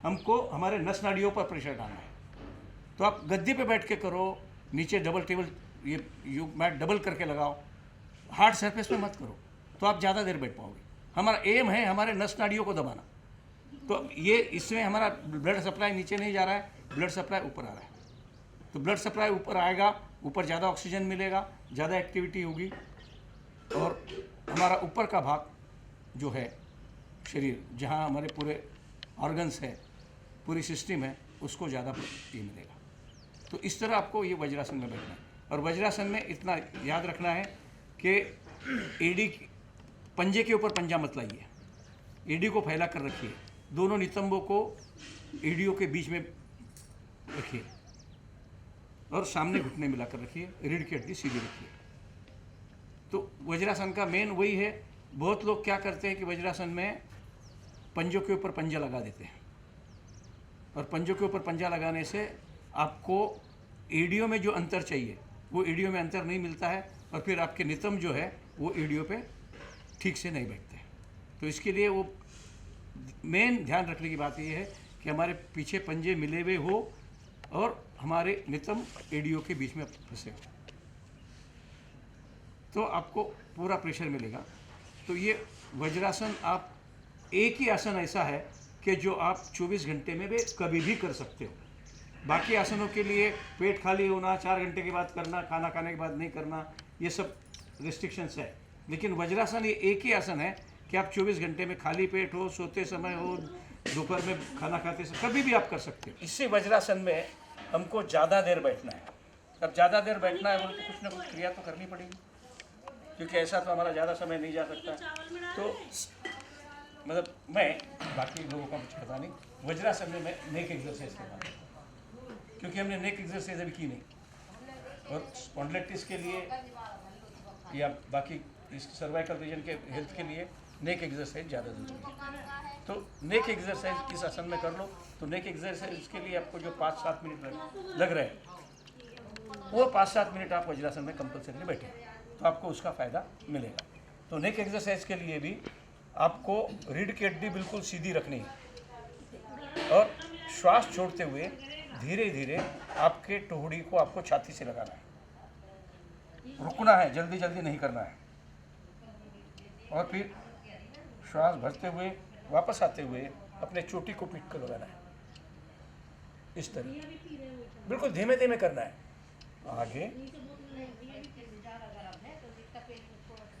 हमको हमारे नस नाड़ियों पर प्रेशर डालना है। तो आप गद्दे पे बैठ के करो, नीचे डबल टेबल ये यू मैट डबल करके लगाओ, हार्ड सरफेस पे मत करो, तो आप ज़्यादा देर बैठ पाओगे। हमारा एम है हमारे नस नाड़ियों को दबाना। तो ये इसमें हमारा ब्लड सप्लाई नीचे नहीं जा रहा है, ब्लड सप्लाई ऊपर आ रहा है। तो ब्लड सप्लाई ऊपर आएगा, ऊपर ज़्यादा ऑक्सीजन मिलेगा, ज़्यादा एक्टिविटी होगी, और हमारा ऊपर का भाग जो है शरीर, जहाँ हमारे पूरे ऑर्गन्स है, पूरी सिस्टम है, उसको ज़्यादा ये मिलेगा। तो इस तरह आपको ये वज्रासन में बैठना है। और वज्रासन में इतना याद रखना है कि एडी पंजे के ऊपर पंजा मत लाइए, एडी को फैला कर रखिए, दोनों नितंबों को एडियों के बीच में रखिए और सामने घुटने मिलाकर रखिए, रीढ़ की हड्डी सीधी रखिए। तो वज्रासन का मेन वही है। बहुत लोग क्या करते हैं कि वज्रासन में पंजों के ऊपर पंजा लगा देते हैं, और पंजों के ऊपर पंजा लगाने से आपको एडियो में जो अंतर चाहिए वो एडियो में अंतर नहीं मिलता है, और फिर आपके नितंब जो है वो एडियो पे ठीक से नहीं बैठते। तो इसके लिए वो मेन ध्यान रखने की बात ये है कि हमारे पीछे पंजे मिले हुए हो और हमारे नितंब एडियो के बीच में फंसे हो, तो आपको पूरा प्रेशर मिलेगा। तो ये वज्रासन आप एक ही आसन ऐसा है कि जो आप 24 घंटे में भी कभी भी कर सकते हो। बाकी आसनों के लिए पेट खाली होना, 4 घंटे के बाद करना, खाना खाने के बाद नहीं करना, ये सब रिस्ट्रिक्शंस है। लेकिन वज्रासन ये एक ही आसन है कि आप 24 घंटे में खाली पेट हो, सोते समय हो, दोपहर में खाना खाते समय, कभी भी आप कर सकते हो। इससे वज्रासन में हमको ज़्यादा देर बैठना है। अब ज़्यादा देर बैठना है बोले तो कुछ ना कुछ क्रिया तो करनी पड़ेगी, क्योंकि ऐसा तो हमारा ज़्यादा समय नहीं जा सकता। तो मतलब मैं बाकी लोगों का कुछ पता नहीं, वज्रासन में मैं नेक एक्सरसाइज करवा रहा हूँ, क्योंकि हमने नेक एक्सरसाइज अभी की नहीं, और स्पॉन्डिलाइटिस के लिए या बाकी इस सर्वाइकल रीजन के हेल्थ के लिए नेक एक्सरसाइज ज़्यादा जरूरी है। तो नेक एक्सरसाइज इस आसन में कर लो। तो नेक एक्सरसाइज के लिए आपको जो 5-7 मिनट लग रहे हैं, वो 5-7 मिनट आप वज्रासन में कंपल्सरी बैठे, तो आपको उसका फ़ायदा मिलेगा। तो नेक एक्सरसाइज के लिए भी आपको रीढ़ की हड्डी बिल्कुल सीधी रखनी है, और श्वास छोड़ते हुए धीरे धीरे आपके टोहड़ी को आपको छाती से लगाना है, रुकना है, जल्दी जल्दी नहीं करना है। और फिर श्वास भरते हुए वापस आते हुए अपने चोटी को पीट कर लगाना है, इस तरह बिल्कुल धीमे धीमे करना है। आगे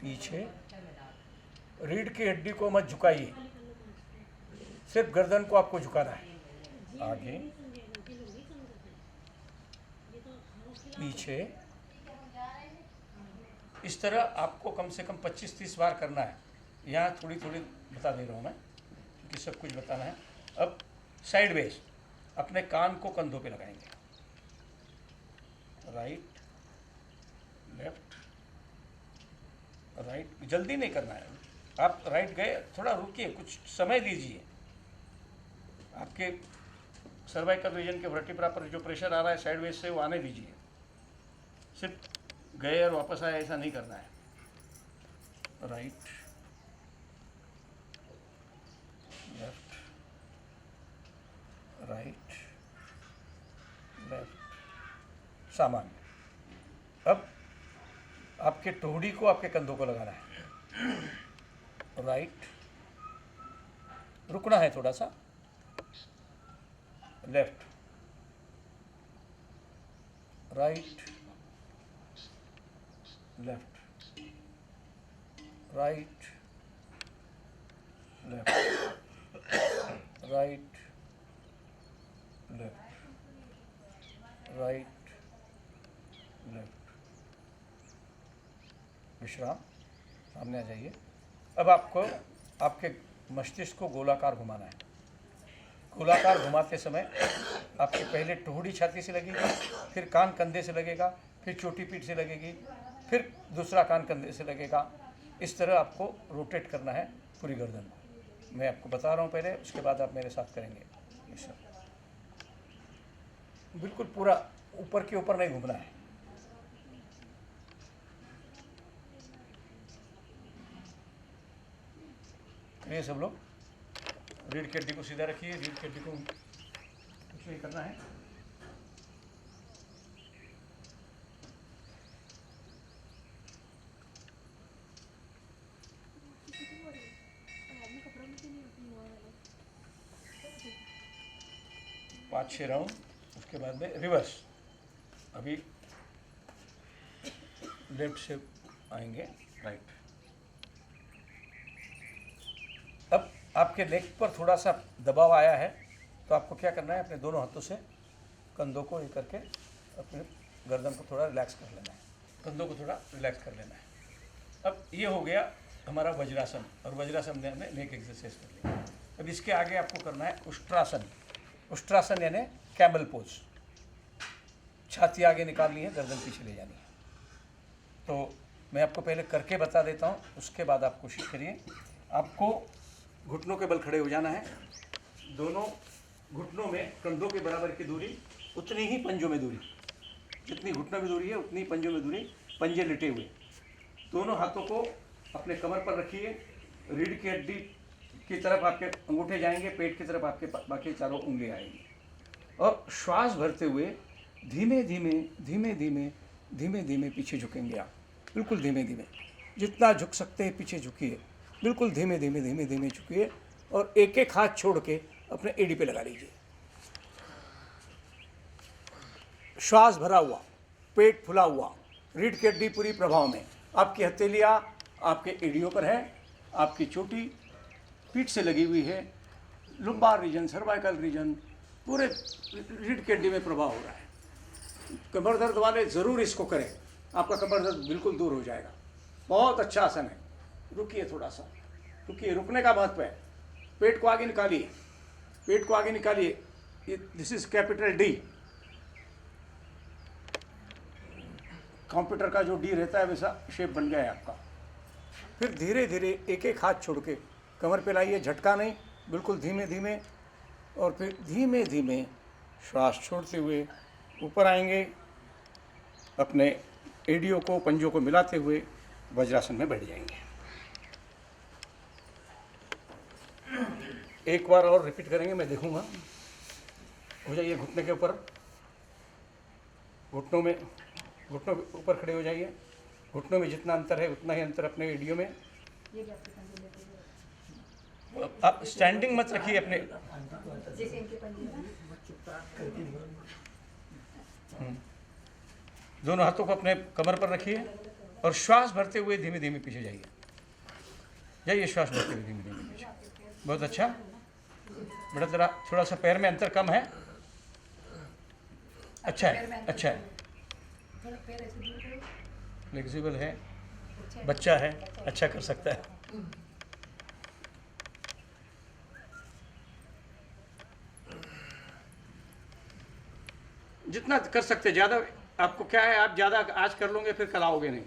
पीछे, रीढ़ की हड्डी को मत झुकाइए, सिर्फ गर्दन को आपको झुकाना है। आगे पीछे, इस तरह आपको कम से कम 25-30 बार करना है। यहाँ थोड़ी थोड़ी बता दे रहा हूँ मैं, क्योंकि सब कुछ बताना है। अब साइड वेज अपने कान को कंधों पे लगाएंगे, राइट लेफ्ट राइट, जल्दी नहीं करना है। आप राइट गए, थोड़ा रुकिए, कुछ समय दीजिए। आपके सर्वाइकल रीजन के वर्टिब्रा पर जो प्रेशर आ रहा है साइड वेज से, वो आने दीजिए। सिर्फ गए और वापस आए ऐसा नहीं करना है। राइट लेफ्ट राइट लेफ्ट, सामान्य। अब आपके टोहड़ी को आपके कंधों को लगाना है, राइट, रुकना है थोड़ा सा, left right left right left right left right left. विश्राम, सामने आ जाइए। अब आपको आपके मस्तिष्क को गोलाकार घुमाना है। गोलाकार घुमाते समय आपके पहले टोहड़ी छाती से लगेगी, फिर कान कंधे से लगेगा, फिर चोटी पीठ से लगेगी, फिर दूसरा कान कंधे से लगेगा। इस तरह आपको रोटेट करना है पूरी गर्दन को। मैं आपको बता रहा हूँ पहले, उसके बाद आप मेरे साथ करेंगे। बिल्कुल पूरा ऊपर के ऊपर नहीं घूमना है। करिए सब लोग। रीढ़ की हड्डी को सीधा रखिए, रीढ़ की हड्डी को कुछ नहीं करना है। पाँच छः राउंड, उसके बाद में रिवर्स। अभी लेफ्ट से आएंगे, राइट। अब आपके लेग पर थोड़ा सा दबाव आया है, तो आपको क्या करना है, अपने दोनों हाथों से कंधों को ये करके अपने गर्दन को थोड़ा रिलैक्स कर लेना है, कंधों को थोड़ा रिलैक्स कर लेना है। अब ये हो गया हमारा वज्रासन, और वज्रासन में हमने नेक एक्सरसाइज कर लिया। अब इसके आगे आपको करना है उष्ट्रासन। उष्ट्रासन यानी कैमल पोज। छाती आगे निकालनी है, गर्दन पीछे ले जानी है। तो मैं आपको पहले करके बता देता हूँ, उसके बाद आप कोशिश करिए। आपको घुटनों के बल खड़े हो जाना है, दोनों घुटनों में कंधों के बराबर की दूरी, उतनी ही पंजों में दूरी, जितनी घुटनों में दूरी है उतनी पंजों में दूरी, पंजे लेटे हुए। दोनों हाथों को अपने कमर पर रखिए, रीढ़ की हड्डी की तरफ आपके अंगूठे जाएंगे, पेट की तरफ आपके बाकी चारों उंगलियां आएंगी, और श्वास भरते हुए धीमे धीमे धीमे धीमे धीमे धीमे पीछे झुकेंगे आप, बिल्कुल धीमे धीमे, जितना झुक सकते हैं पीछे झुकिए, बिल्कुल धीमे धीमे धीमे धीमे झुकिए, और एक एक हाथ छोड़ के अपने एड़ी पे लगा लीजिए। श्वास भरा हुआ, पेट फुला हुआ, रीढ़ की हड्डी पूरी प्रभाव में, आपकी हथेलियाँ आपके एड़ियों पर है, आपकी चोटी पीठ से लगी हुई है, लुम्बार रीजन, सर्वाइकल रीजन, पूरे रीढ़ की हड्डी में प्रभाव हो रहा है। कमर दर्द वाले ज़रूर इसको करें, आपका कमर दर्द बिल्कुल दूर हो जाएगा। बहुत अच्छा आसन है। रुकिए थोड़ा सा, रुकिए, रुकने का महत्व है। पेट को आगे निकालिए, पेट को आगे निकालिए। This is capital D. Computer का जो डी रहता है वैसा शेप बन गया है आपका। फिर धीरे धीरे एक एक हाथ छोड़ के कमर पे लाइए, झटका नहीं, बिल्कुल धीमे धीमे, और फिर धीमे धीमे श्वास छोड़ते हुए ऊपर आएंगे, अपने एड़ियों को पंजों को मिलाते हुए वज्रासन में बैठ जाएंगे। एक बार और रिपीट करेंगे, मैं देखूंगा। हो जाइए घुटने के ऊपर, घुटनों के ऊपर खड़े हो जाइए। घुटनों में जितना अंतर है उतना ही अंतर अपने एड़ियों में। आप स्टैंडिंग मत रखिए अपने, दोनों हाथों को अपने कमर पर रखिए, और श्वास भरते हुए धीमे धीमे पीछे जाइए। जाइए, श्वास भरते हुए धीमे धीमे पीछे। बहुत अच्छा बेटा, जरा थोड़ा सा पैर में अंतर कम है। अच्छा है, अच्छा है, फ्लेक्सिबल है, बच्चा है, अच्छा कर सकता है। जितना कर सकते, ज़्यादा आपको क्या है, आप ज़्यादा आज कर लोगे फिर कल आओगे नहीं,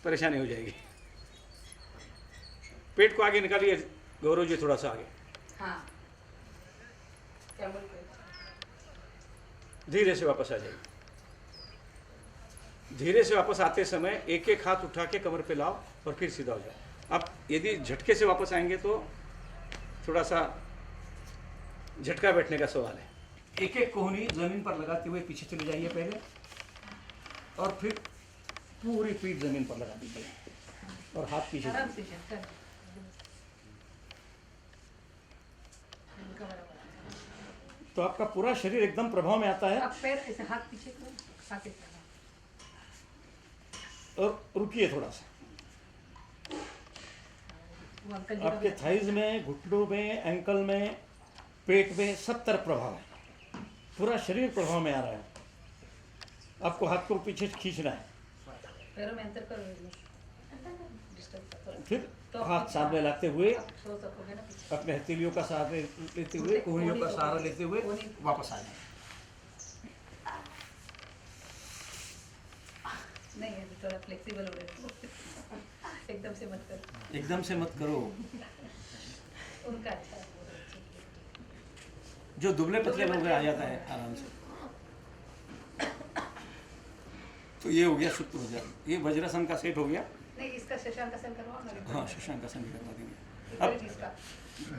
परेशानी हो जाएगी। पेट को आगे निकालिए गौरव जी, थोड़ा सा आगे। हाँ। धीरे से वापस आ जाइए। धीरे से वापस आते समय एक एक हाथ उठा के कमर पे लाओ और फिर सीधा हो जाओ। आप यदि झटके से वापस आएंगे तो थोड़ा सा झटका बैठने का सवाल है। एक एक कोहनी जमीन पर लगाते हुए पीछे चले जाइए पहले, और फिर पूरी पीठ जमीन पर लगा दीजिए और हाथ पीछे। तो आपका पूरा शरीर एकदम प्रभाव में आता है। अब पैर ऐसे हाथ पीछे करो, हाथ ऐसे। और रुकिए थोड़ा सा, आपके थाइज में, घुटनों में, एंकल में, पेट में, सब तरफ प्रभाव है, पूरा शरीर प्रभाव में आ रहा है। आपको हाथ को पीछे खींचना है, पैरों में अंतर करो, फिर तो हाथ सामने लाते हुए अपने हथेलियों का सहारा लेते हुए, कोहनियों का सहारा लेते हुए वापस आ जाए। नहीं, अभी थोड़ा फ्लेक्सिबल हो रहे हो, एकदम से मत करो, एकदम से मत करो। उनका अच्छा जो दुबले पतले लोग आ जाता है आराम से। तो ये हो गया, शुद्ध हो जाए। ये वज्रासन का सेट हो गया। नहीं, इसका शशांकासन करवाओ ना। हाँ, शशांकासन भी करवा देंगे। अब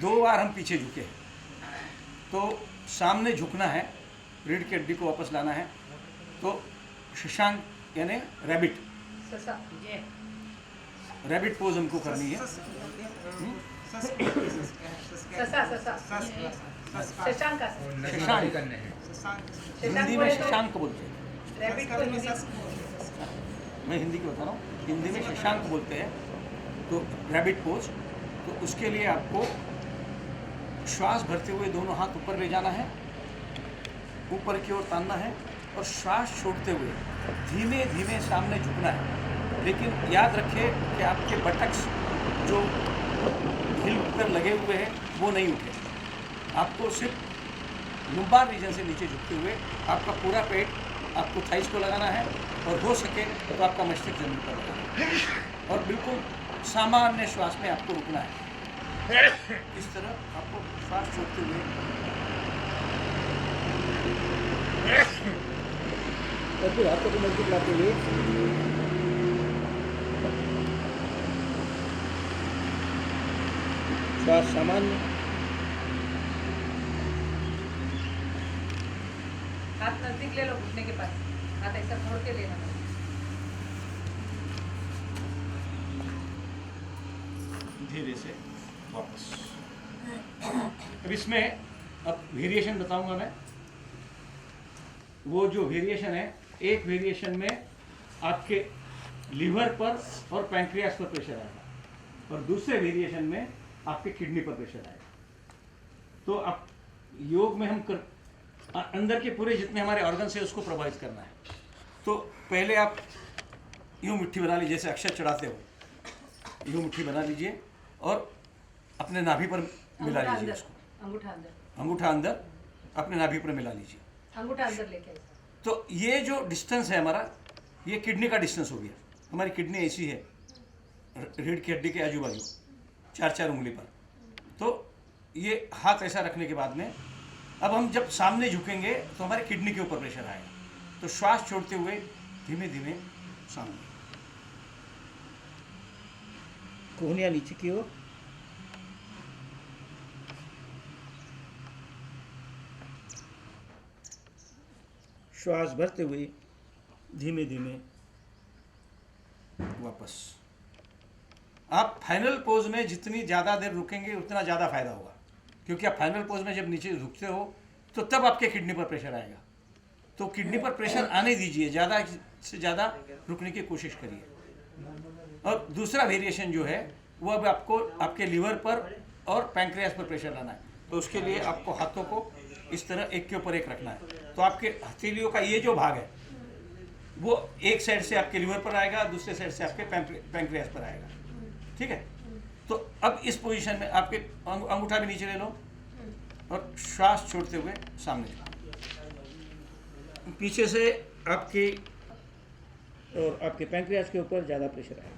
2 बार हम पीछे झुके हैं, तो सामने झुकना है, रीढ़ की हड्डी को वापस लाना है। तो शशांक यानी रैबिट, ससा रैबिट पोज हमको करनी है। ससा ससा शशांक आसन। शशांक शशांक हिंदी में बोले तो शशांक बोलते हैं। रैबिट को हिंदी मैं हिंदी की बता रहा हूँ, हिंदी में शशांक बोलते हैं। तो रैबिट पोज, तो उसके लिए आपको श्वास भरते हुए दोनों हाथ ऊपर ले जाना है, ऊपर की ओर तानना है, और श्वास छोड़ते हुए धीमे धीमे सामने झुकना है। लेकिन याद रखिए कि आपके बटक्स जो हिल पर लगे हुए हैं वो नहीं उठे। आपको सिर्फ लुम्बार रीजन से नीचे झुकते हुए आपका पूरा पेट आपको थाइस को लगाना है, और हो सके तो आपका मस्तिष्क जमीन पर लगाना है, और बिल्कुल सामान्य श्वास में आपको रुकना है। इस तरह आपको श्वास छोड़ते हुए और फिर हाथों को मजबूत लाते हुए श्वास सामान्य, हाथ नजदीक ले लो घुटने के पास, हाथ ऐसा मोड़ के लेना। धीरे से वापस। अब इसमें अब वेरिएशन बताऊंगा मैं। वो जो वेरिएशन है, एक वेरिएशन में आपके लीवर पर और पैंक्रियास पर प्रेशर आएगा, और दूसरे वेरिएशन में आपके किडनी पर प्रेशर आएगा। तो अब योग में हम अंदर के पूरे जितने हमारे ऑर्गन्स है उसको प्रभावित करना है। तो पहले आप यूँ मुट्ठी बना लीजिए, जैसे अक्षर चढ़ाते हो, यूँ मुट्ठी बना लीजिए और अपने नाभि पर मिला लीजिए उसको। अंगूठा अंदर, अंगूठा अंदर अपने नाभि पर मिला लीजिए। अंगूठा अंदर लेके आइए। तो ये जो डिस्टेंस है हमारा, ये किडनी का डिस्टेंस हो गया। हमारी किडनी ऐसी है रीढ़ की हड्डी के आजू बाजू 4-4 उंगली पर। तो ये हाथ ऐसा रखने के बाद में अब हम जब सामने झुकेंगे तो हमारे किडनी के ऊपर प्रेशर आएगा। तो श्वास छोड़ते हुए धीमे धीमे सामने, कोहनियाँ नीचे की ओर, श्वास भरते हुए धीमे धीमे वापस। आप फाइनल पोज में जितनी ज़्यादा देर रुकेंगे उतना ज़्यादा फायदा होगा, क्योंकि आप फाइनल पोज में जब नीचे झुकते हो तो तब आपके किडनी पर प्रेशर आएगा। तो किडनी पर प्रेशर आने दीजिए, ज़्यादा से ज़्यादा रुकने की कोशिश करिए। और दूसरा वेरिएशन जो है वो अब आपको आपके लीवर पर और पैंक्रियास पर प्रेशर लाना है। तो उसके लिए आपको हाथों को इस तरह एक के ऊपर एक रखना है। तो आपके हथेलियों का ये जो भाग है वो एक साइड से आपके लीवर पर आएगा, दूसरे साइड से आपके पैंक्रियास पर आएगा। ठीक है। तो अब इस पोजीशन में आपके अंगूठा भी नीचे ले लो और श्वास छोड़ते हुए सामने जाओ। पीछे से आपके और आपके पैंक्रियास के ऊपर ज़्यादा प्रेशर आएगा।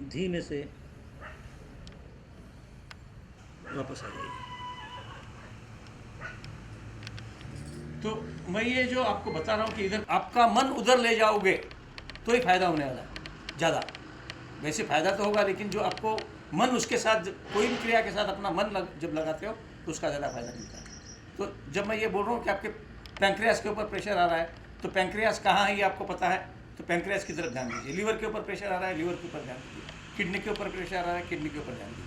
धीमे से वापस आ जाइए। तो मैं ये जो आपको बता रहा हूँ कि इधर आपका मन उधर ले जाओगे तो ही फायदा होने वाला है ज़्यादा। वैसे फायदा तो होगा, लेकिन जो आपको मन उसके साथ कोई भी क्रिया के साथ अपना मन जब लगाते हो तो उसका ज़्यादा फायदा मिलता है। तो जब मैं ये बोल रहा हूँ कि आपके पैंक्रियास के ऊपर प्रेशर आ रहा है, तो पैंक्रियास कहाँ है ये आपको पता है, तो पैंक्रियास की तरफ ध्यान दीजिए। लीवर के ऊपर प्रेशर आ रहा है, लीवर के ऊपर ध्यान दीजिए। किडनी के ऊपर प्रेशर आ रहा है, किडनी के ऊपर ध्यान दीजिए।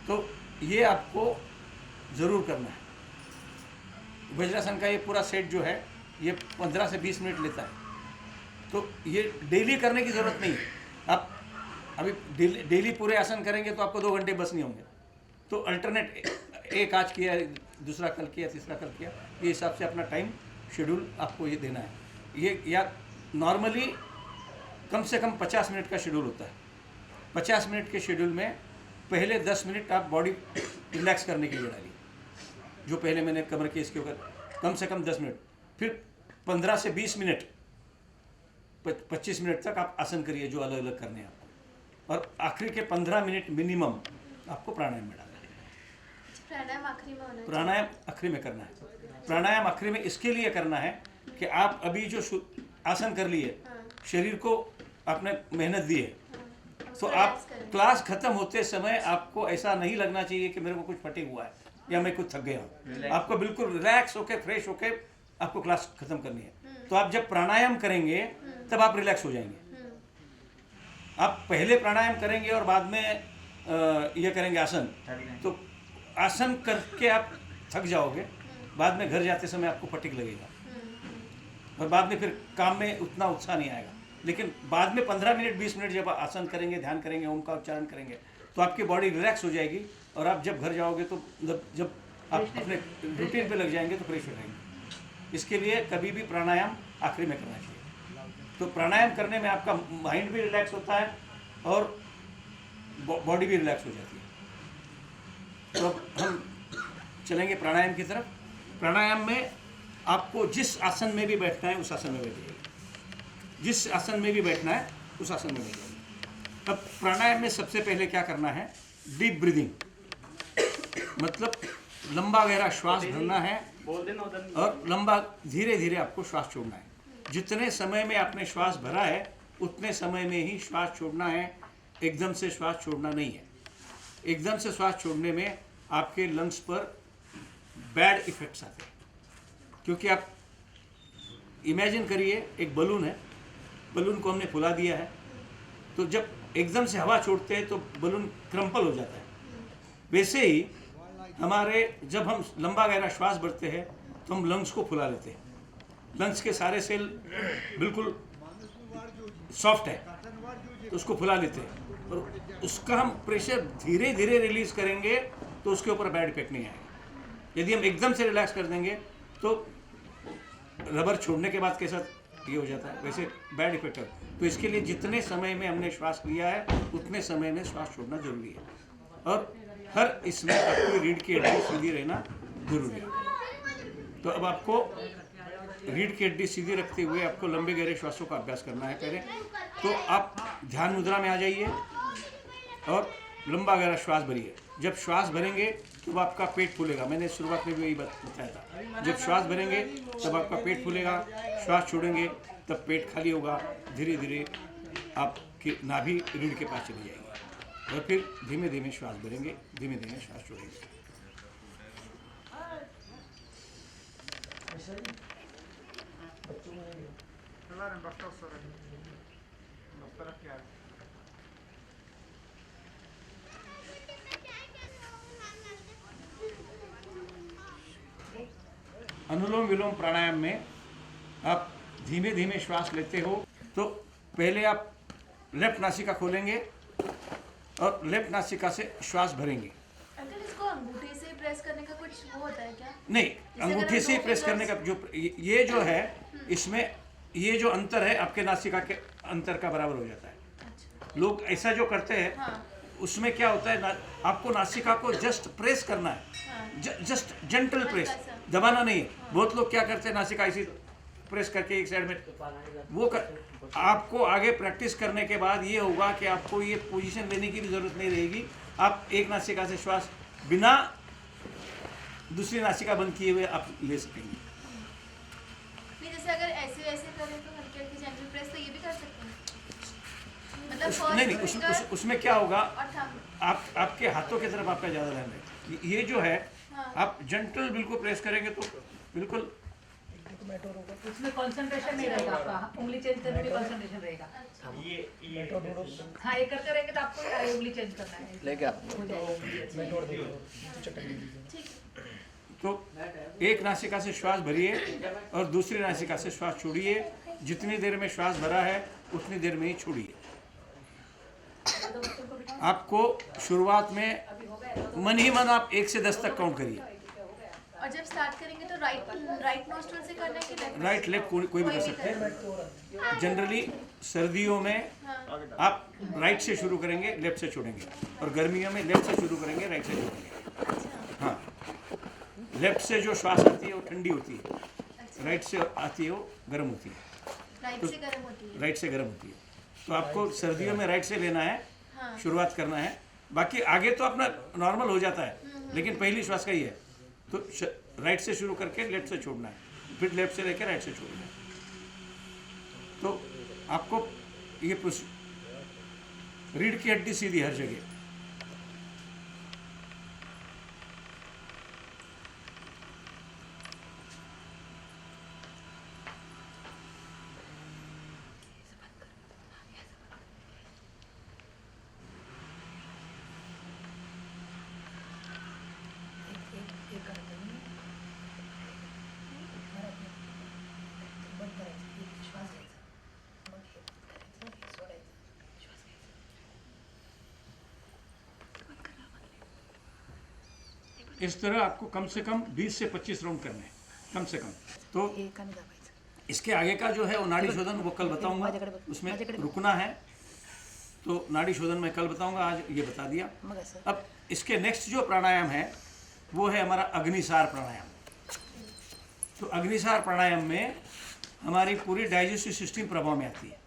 तो ये आपको ज़रूर करना है। वज्रासन का ये पूरा सेट जो है ये 15 से 20 मिनट लेता है। तो ये डेली करने की ज़रूरत नहीं है। आप अभी डेली पूरे आसन करेंगे तो आपको 2 घंटे बस नहीं होंगे। तो अल्टरनेट, एक आज किया, दूसरा कल किया, तीसरा कल किया, ये हिसाब से अपना टाइम शेड्यूल आपको ये देना है। ये या नॉर्मली कम से कम 50 मिनट का शेड्यूल होता है। 50 मिनट के शेड्यूल में पहले 10 मिनट आप बॉडी रिलैक्स करने के लिए डालिए, जो पहले मैंने कमर के इसके ऊपर कम से कम 10 मिनट, फिर 15 से 20 मिनट, 25 मिनट तक आप आसन करिए जो अलग अलग करने हैं आपको, और आखिरी के 15 मिनट मिनिमम आपको प्राणायाम में डालना है। प्राणायाम आखिरी में होना है। प्राणायाम आखिरी में करना है। प्राणायाम आखिरी में इसके लिए करना है कि आप अभी जो आसन कर लिए, शरीर को आपने मेहनत दी है, तो आप क्लास खत्म होते समय आपको ऐसा नहीं लगना चाहिए कि मेरे को कुछ फटीग हुआ है या मैं कुछ थक गया हूँ। आपको बिल्कुल रिलैक्स होके फ्रेश होके आपको क्लास खत्म करनी है। तो आप जब प्राणायाम करेंगे तब आप रिलैक्स हो जाएंगे। आप पहले प्राणायाम करेंगे और बाद में ये करेंगे आसन, तो आसन करके आप थक जाओगे, बाद में घर जाते समय आपको फटीग लगेगा और बाद में फिर काम में उतना उत्साह नहीं आएगा। लेकिन बाद में 15 मिनट 20 मिनट जब आसन करेंगे, ध्यान करेंगे, ओम का उच्चारण करेंगे, तो आपकी बॉडी रिलैक्स हो जाएगी और आप जब घर जाओगे तो जब आप अपने रूटीन पे लग जाएंगे तो फ्रेश हो जाएंगे। इसके लिए कभी भी प्राणायाम आखिरी में करना चाहिए। तो प्राणायाम करने में आपका माइंड भी रिलैक्स होता है और बॉडी भी रिलैक्स हो जाती है। तो हम चलेंगे प्राणायाम की तरफ। प्राणायाम में आपको जिस आसन में भी बैठना है उस आसन में बैठिए, जिस आसन में भी बैठना है उस आसन में बैठिए। अब प्राणायाम में सबसे पहले क्या करना है, डीप ब्रीदिंग, मतलब लंबा गहरा श्वास भरना है और लंबा धीरे धीरे आपको श्वास छोड़ना है। जितने समय में आपने श्वास भरा है उतने समय में ही श्वास छोड़ना है, एकदम से श्वास छोड़ना नहीं है। एकदम से श्वास छोड़ने में आपके लंग्स पर बैड इफेक्ट्स आते हैं। क्योंकि आप इमेजिन करिए एक बलून है, बलून को हमने फुला दिया है, तो जब एकदम से हवा छोड़ते हैं तो बलून क्रम्पल हो जाता है। वैसे ही हमारे जब हम लंबा गहरा श्वास भरते हैं तो हम लंग्स को फुला लेते हैं। लंग्स के सारे सेल बिल्कुल सॉफ्ट है तो उसको फुला लेते हैं और उसका हम प्रेशर धीरे धीरे रिलीज करेंगे तो उसके ऊपर बैड इफेक्ट नहीं आएगा। यदि हम एकदम से रिलैक्स कर देंगे तो रबर छोड़ने के बाद कैसा ये हो जाता है, वैसे बैड इफेक्ट है। तो इसके लिए जितने समय में हमने श्वास लिया है उतने समय में श्वास छोड़ना जरूरी है और हर इसमें आपकी रीढ़ की हड्डी सीधी रहना जरूरी है। तो अब आपको रीढ़ की हड्डी सीधी रखते हुए आपको लंबे गहरे श्वासों का अभ्यास करना है पहले। तो आप ध्यान मुद्रा में आ जाइए और लंबा गहरा श्वास भरिए। जब श्वास भरेंगे तो आपका पेट फूलेगा, मैंने शुरुआत में भी यही बताया था। जब श्वास भरेंगे तब आपका पेट फूलेगा, श्वास छोड़ेंगे तब पेट खाली होगा, धीरे धीरे आपकी नाभि रीढ़ के पास चली जाएगी और फिर धीमे धीमे श्वास भरेंगे, धीमे धीमे श्वास छोड़ेंगे। अनुलोम विलोम प्राणायाम में आप धीमे धीमे श्वास लेते हो तो पहले आप लेफ्ट नासिका खोलेंगे और लेफ्ट नासिका से श्वास भरेंगे। अंकल इसको अंगूठे से प्रेस करने का कुछ वो होता है क्या? नहीं, अंगूठे से प्रेस करने का जो ये जो है इसमें ये जो अंतर है आपके नासिका के अंतर का बराबर हो जाता है। अच्छा। लोग ऐसा जो करते हैं हाँ। उसमें क्या होता है आपको नासिका को जस्ट प्रेस करना है, हाँ। जस्ट जेंटल प्रेस, दबाना नहीं है। बहुत लोग क्या करते हैं नासिका ऐसी प्रेस करके एक साइड में आपको आगे प्रैक्टिस करने के बाद ये होगा कि आपको ये पोजीशन लेने की भी जरूरत नहीं रहेगी। आप एक नासिका से श्वास बिना दूसरी नासिका बंद किए हुए आप ले सकेंगे। जैसे अगर ऐसे वैसे करें तो हल्की हल्की जेंटल प्रेस तो ये भी कर सकते हैं, मतलब नहीं, उसमें क्या होगा, और आपके हाथों की तरफ आपका ज़्यादा ध्यान है। ये जो है आप जेंटल बिल्कुल प्रेस करेंगे तो बिल्कुल उसमें कंसंट्रेशन नहीं रहेगा आपका, उंगली चेंज करने में कंसंट्रेशन रहेगा। हाँ, ये करते रहेंगे तो आपको उंगली चेंज करना है। लेके तो एक नासिका से श्वास भरिए और दूसरी नासिका से श्वास छोड़िए। जितनी देर में श्वास भरा है उतनी देर में ही छोड़िए। आपको शुरुआत में मन ही मन आप 1 से 10 तक काउंट करिए। और जब स्टार्ट करेंगे तो राइट नोस्ट्रल से करना है कि राइट लेफ्ट कोई भी कर सकते हैं। जनरली सर्दियों में आप राइट से शुरू करेंगे, लेफ्ट से छोड़ेंगे, और गर्मियों में लेफ्ट से शुरू करेंगे, राइट से छोड़ेंगे। हाँ, लेफ्ट से जो श्वास आती है वो ठंडी होती है, राइट से आती है वो गर्म होती है। राइट से गर्म होती है। राइट से गर्म होती है। तो आपको सर्दियों में राइट से लेना है, शुरुआत करना है। बाकी आगे तो अपना नॉर्मल हो जाता है, लेकिन पहली श्वास का ही है। तो राइट से शुरू करके लेफ्ट से छोड़ना है, फिर लेफ्ट से लेकर राइट से छोड़ना है। तो आपको ये रीढ़ की हड्डी सीधी हर जगह। एक करायचं बंद करायचं, एक श्वास घ्यायचा, मग हे करायचं, हे सोडायचं, श्वास घ्यायचा. इस तरह आपको कम से कम 20 से 25 राउंड करने हैं, कम से कम। तो एकाने दाबायचं. इसके आगे का जो है वो नाड़ी शोधन वो कल बताऊंगा, उसमें रुकना है तो नाड़ी शोधन मैं कल बताऊंगा, आज ये बता दिया। मग असं अब इसके नेक्स्ट जो प्राणायाम है वो है हमारा अग्निसार प्राणायाम। तो अग्निसार प्राणायाम में हमारी पूरी डाइजेस्टिव सिस्टम प्रभाव में आती है,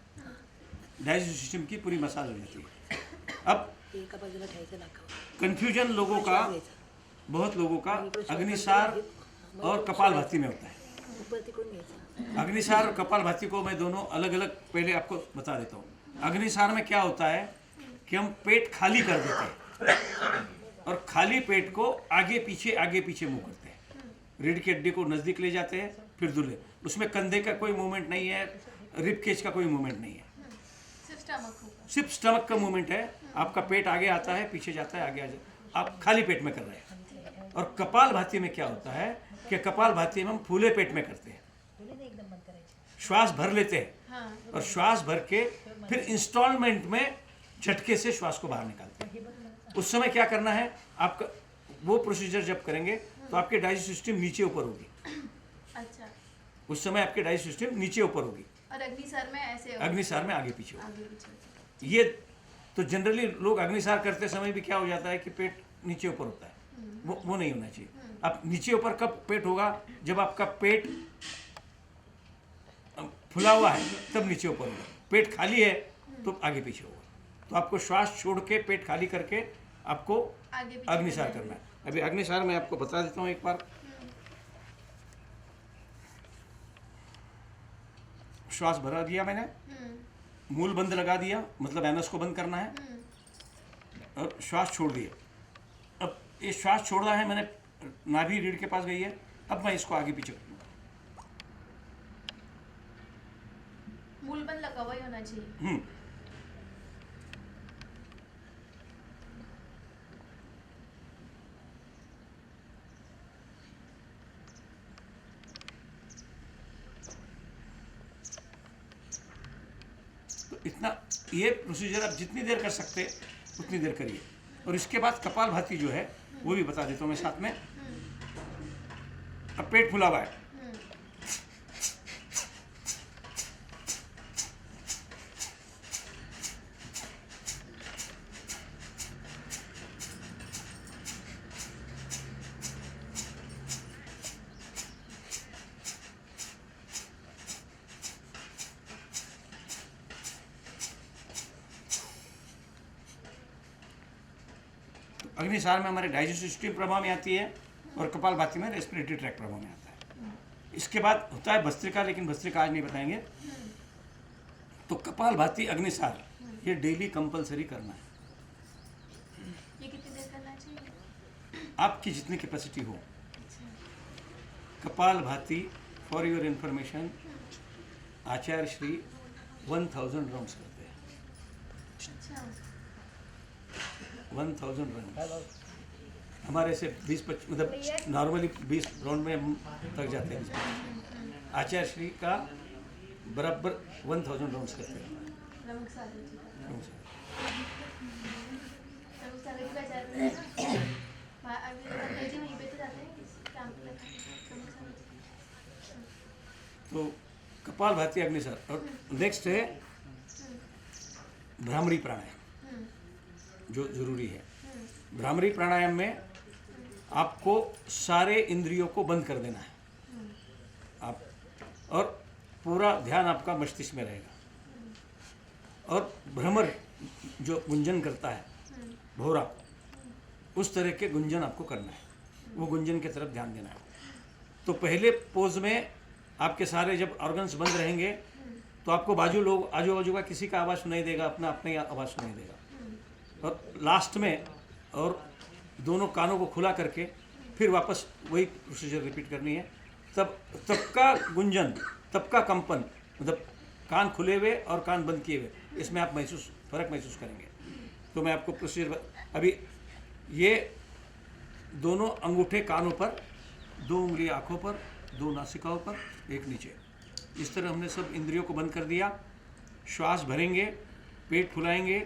डाइजेस्टिव सिस्टम की पूरी मसाज हो जाती है। अब एका बाजूला ठेवायचं नाकावर. कन्फ्यूजन लोगों का, बहुत लोगों का अग्निसार और कपालभाति में होता है। ऊपर तिकडून घ्यायचं. अग्निसार और कपालभाति को मैं दोनों अलग अलग पहले आपको बता देता हूँ। अग्निसार में क्या होता है कि हम पेट खाली कर देते हैं और खाली पेट को आगे पीछे मुंह करते हैं, रीढ़ की हड्डी को नज़दीक ले जाते हैं, फिर दुले। उसमें कंधे का कोई मूवमेंट नहीं है, रिब केज का कोई मूवमेंट नहीं है, सिर्फ स्टमक होगा। सिर्फ स्टमक का मूवमेंट है। आपका पेट आगे आता है, पीछे जाता है, आगे आ जाता है, आप खाली पेट में कर रहे हैं। और कपालभाति में क्या होता है कि कपालभाति में हम फूले पेट में करते हैं, एकदम बंद करायची. श्वास भर लेते हैं हाँ, और श्वास भर के फिर इंस्टॉलमेंट में झटके से श्वास को बाहर निकालते हैं। उस समय क्या करना है आपका, वो प्रोसीजर जब करेंगे तो आपके डाइजेस्टिव सिस्टम नीचे ऊपर होगी। अच्छा। उस समय आपके डाइजेस्टिव सिस्टम नीचे ऊपर होगी, और अग्निसार में ऐसे होगा। अग्निसार में आगे पीछे होगी। आगे पीछे। ये तो जनरली लोग अग्निसार करते समय भी क्या हो जाता है कि पेट नीचे ऊपर होता है, वो नहीं होना चाहिए। अब नीचे ऊपर कब पेट होगा, जब आपका पेट फुला हुआ है तब नीचे ऊपर होगा। पेट खाली है तो आगे पीछे होगा। तो आपको श्वास छोड़ के पेट खाली करके आपको आगे पीछे अग्निसार करना है। अभी अग्निसार मैं आपको बता देता हूँ एक बार। श्वास भरा दिया मैंने, मूल बंद लगा दिया, मतलब एनस को बंद करना है, और श्वास छोड़ दिया। अब ये श्वास छोड़ा है मैंने, नाभि रीढ़ के पास गई है, अब मैं इसको आगे पीछे करूँगा। मूल बंद लगा हुआ ही होना चाहिए। तो इतना ये प्रोसीजर आप जितनी देर कर सकते उतनी देर करिए। और इसके बाद कपालभाति जो है वो भी बता देता हूँ मैं साथ में। अब पेट फुला हुआ है, अग्निसार में हमारे डाइजेस्टिव सिस्टम प्रभाव में आती है और कपालभाति में रेस्पिरेटरी ट्रैक प्रभाव में आता है। इसके बाद होता है भस्त्रिका, लेकिन भस्त्रिका आज नहीं बताएंगे। तो कपालभाति अग्निसार ये डेली कंपलसरी करना है। ये कितनी देर करना चाहिए? आपकी जितनी कैपेसिटी हो। Kapalbhati for your information Acharya Shri 1000 rounds करते हैं। अच्छा। 1000 राउंड हमारे से 20-25 मतलब नॉर्मली 20 राउंड में हम थक जाते हैं। आचार्य श्री का बराबर 1000 राउंड्स करते हैं। प्रमुख साधु जी का जाते हैं ना, अभी जी वहीं पे तो जाते हैं कैंप पे प्रमुख साधु जी। तो कपालभाति अग्निसार। और नेक्स्ट है भ्रामरी प्राणायाम, जो जरूरी है। भ्रामरी प्राणायाम में आपको सारे इंद्रियों को बंद कर देना है आप, और पूरा ध्यान आपका मस्तिष्क में रहेगा। और भ्रमर जो गुंजन करता है, भौरा, उस तरह के गुंजन आपको करना है, वो गुंजन की तरफ ध्यान देना है। तो पहले पोज में आपके सारे जब ऑर्गन्स बंद रहेंगे तो आपको आजू बाजू का किसी का आवाज़ सुनाई देगा, अपना अपने आवाज़ सुनाई देगा। और लास्ट में और दोनों कानों को खुला करके फिर वापस वही प्रोसीजर रिपीट करनी है। तब का गुंजन, तब का कंपन, मतलब कान खुले हुए और कान बंद किए हुए, इसमें आप फ़र्क महसूस करेंगे। तो मैं आपको प्रोसीजर अभी, ये दोनों अंगूठे कानों पर, 2 उंगली आँखों पर, 2 नासिकाओं पर, 1 नीचे। इस तरह हमने सब इंद्रियों को बंद कर दिया। श्वास भरेंगे, पेट फुलाएंगे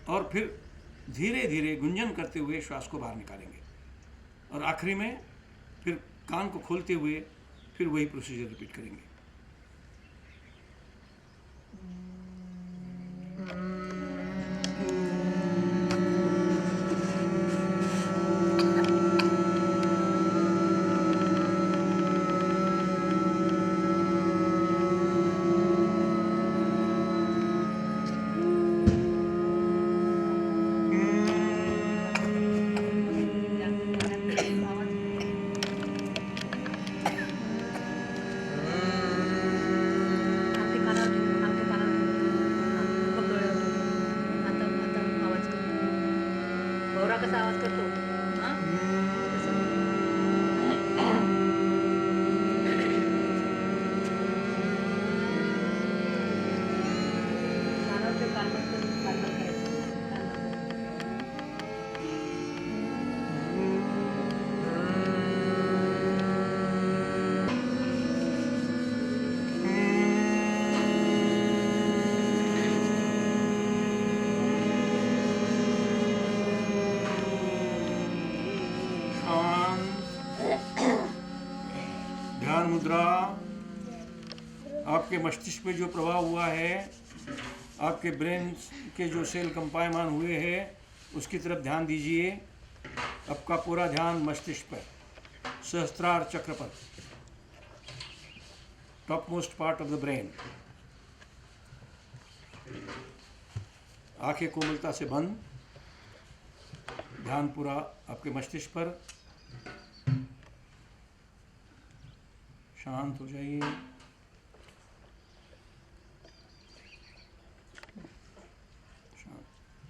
और फिर धीरे धीरे गुंजन करते हुए श्वास को बाहर निकालेंगे। और आखिरी में फिर कान को खोलते हुए फिर वही प्रोसीजर रिपीट करेंगे। कसा आवाज करतो हां ध्यान मुद्रा। आपके मस्तिष्क में जो प्रभाव हुआ है, आपके ब्रेन के जो सेल कंपायमान हुए हैं, उसकी तरफ ध्यान दीजिए। आपका पूरा ध्यान मस्तिष्क पर, सहस्त्रार चक्र पर, top most part of the brain. आंखें कोमलता से बंद, ध्यान पूरा आपके मस्तिष्क पर। शांत हो जाइए।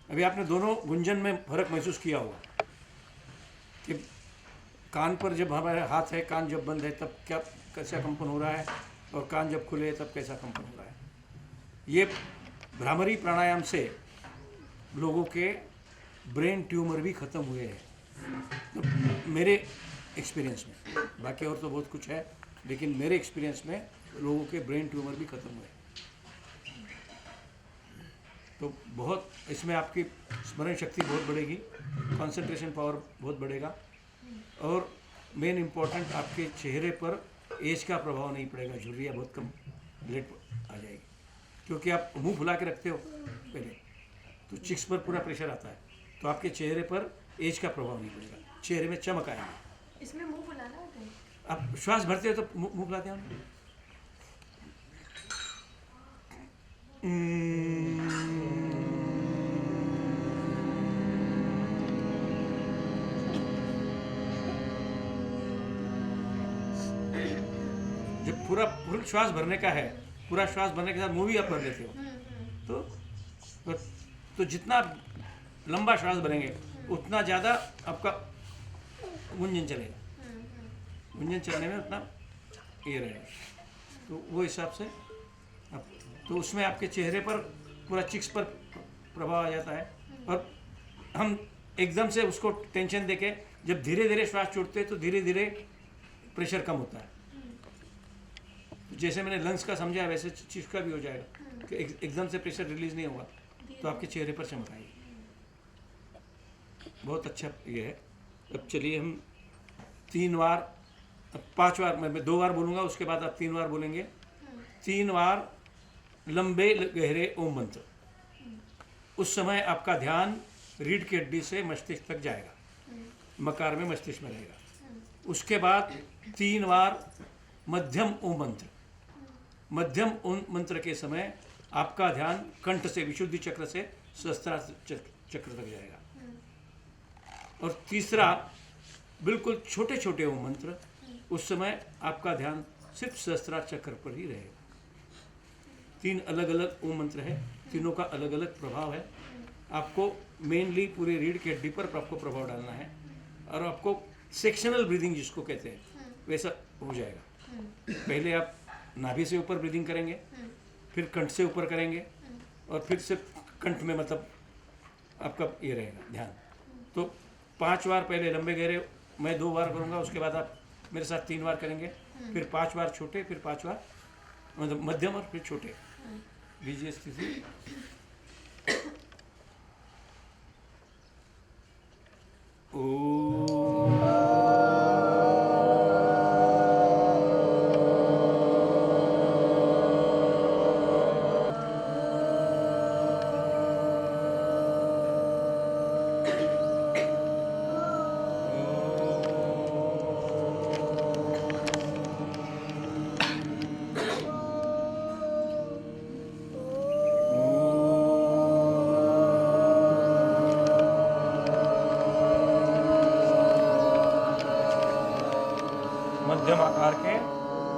अभी आपने दोनों गुंजन में फर्क महसूस किया होगा कि कान पर जब हमारे हाथ है, कान जब बंद है तब क्या कैसा कंपन हो रहा है, और कान जब खुले है तब कैसा कंपन हो रहा है। ये भ्रामरी प्राणायाम से लोगों के ब्रेन ट्यूमर भी ख़त्म हुए हैं, तो मेरे एक्सपीरियंस में। बाकी और तो बहुत कुछ है, लेकिन मेरे एक्सपीरियंस में लोगों के ब्रेन ट्यूमर भी ख़त्म हुए। तो बहुत इसमें आपकी स्मरण शक्ति बहुत बढ़ेगी, कंसंट्रेशन पावर बहुत बढ़ेगा, और मेन इम्पोर्टेंट आपके चेहरे पर एज का प्रभाव नहीं पड़ेगा। झुर्रियाँ बहुत कम लेट आ जाएगी, क्योंकि आप मुंह फुला के रखते हो पहले, तो चिक्स पर पूरा प्रेशर आता है, तो आपके चेहरे पर एज का प्रभाव नहीं पड़ेगा, चेहरे में चमक आएगी। इसमें मुंह फुलाना होता है? आप श्वास भरते हो तो मुंह फुलाते हो। जब पूरा श्वास भरने का है, पूरा श्वास भरने के साथ मुंह भी आप भर लेते हो, तो जितना लंबा श्वास भरेंगे उतना ज़्यादा आपका गुंजन चलेगा। गुंजन चलने में उतना ये रहेगा, तो वो हिसाब से अब तो उसमें आपके चेहरे पर पूरा चिक्स पर प्रभाव आ जाता है। और हम एकदम से उसको टेंशन देके जब धीरे धीरे श्वास छोड़ते हैं तो धीरे धीरे प्रेशर कम होता है। जैसे मैंने लंग्स का समझा वैसे चिक्स का भी हो जाएगा कि एकदम से प्रेशर रिलीज नहीं होगा, तो आपके चेहरे पर चमक आएगी। बहुत अच्छा ये है। अब चलिए हम 3 बार, अब 5 बार, मैं 2 बार बोलूँगा, उसके बाद आप 3 बार बोलेंगे। 3 बार लंबे गहरे ओम मंत्र। उस समय आपका ध्यान रीढ़ की हड्डी से मस्तिष्क तक जाएगा, मकार में मस्तिष्क में रहेगा। उसके बाद 3 बार मध्यम ओम मंत्र। मध्यम ओम मंत्र के समय आपका ध्यान कंठ से, विशुद्धि चक्र से सहस्त्रार चक्र तक जाएगा। और तीसरा बिल्कुल छोटे छोटे ओम मंत्र, उस समय आपका ध्यान सिर्फ सहस्त्रार चक्र पर ही रहेगा। 3 अलग अलग ओम मंत्र है, तीनों का अलग अलग प्रभाव है। आपको मेनली पूरे रीढ़ की हड्डी पर आपको प्रभाव डालना है और आपको सेक्शनल ब्रीदिंग जिसको कहते हैं वैसा हो जाएगा। पहले आप नाभि से ऊपर ब्रीदिंग करेंगे, फिर कंठ से ऊपर करेंगे और फिर से कंठ में मतलब आपका ये रहेगा ध्यान। तो 5 बार पहले लंबे गहरे, मैं 2 बार करूँगा, उसके बाद आप मेरे साथ 3 बार करेंगे, फिर 5 बार छोटे, फिर 5 बार मतलब मध्यम और फिर छोटे। लीजिए स्थिति। मध्यम आकार के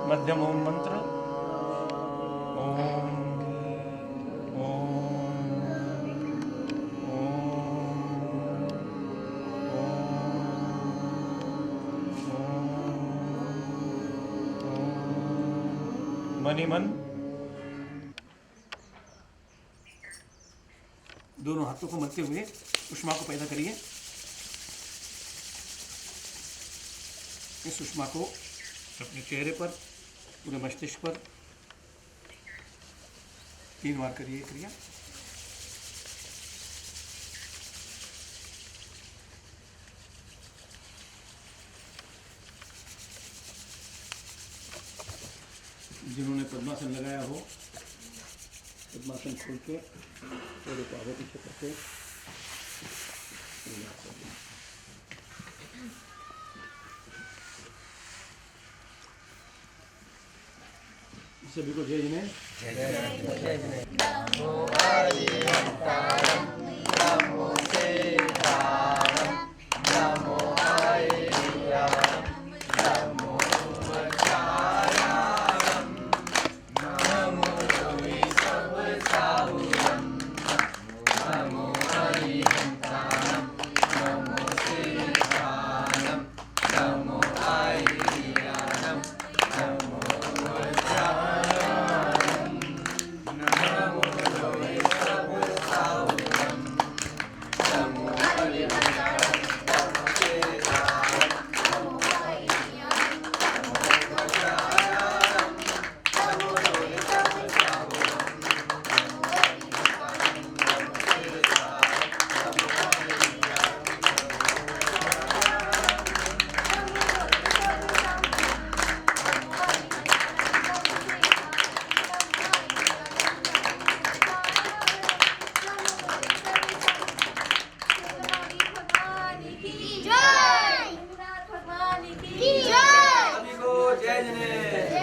मध्यम ओम मंत्र। ओम ओम मनी मन। दोनों हाथों को मलते हुए उष्मा को पैदा करिए। इस उष्मा को अपने चेहरे पर, पूरे मस्तिष्क पर 3 बार करिए क्रिया। जिन्होंने पद्मासन लगाया हो, पद्मासन खोल के थोड़े को आगे पीछे करके सभी को जय जिनेन्द्र। जय जिनेन्द्र।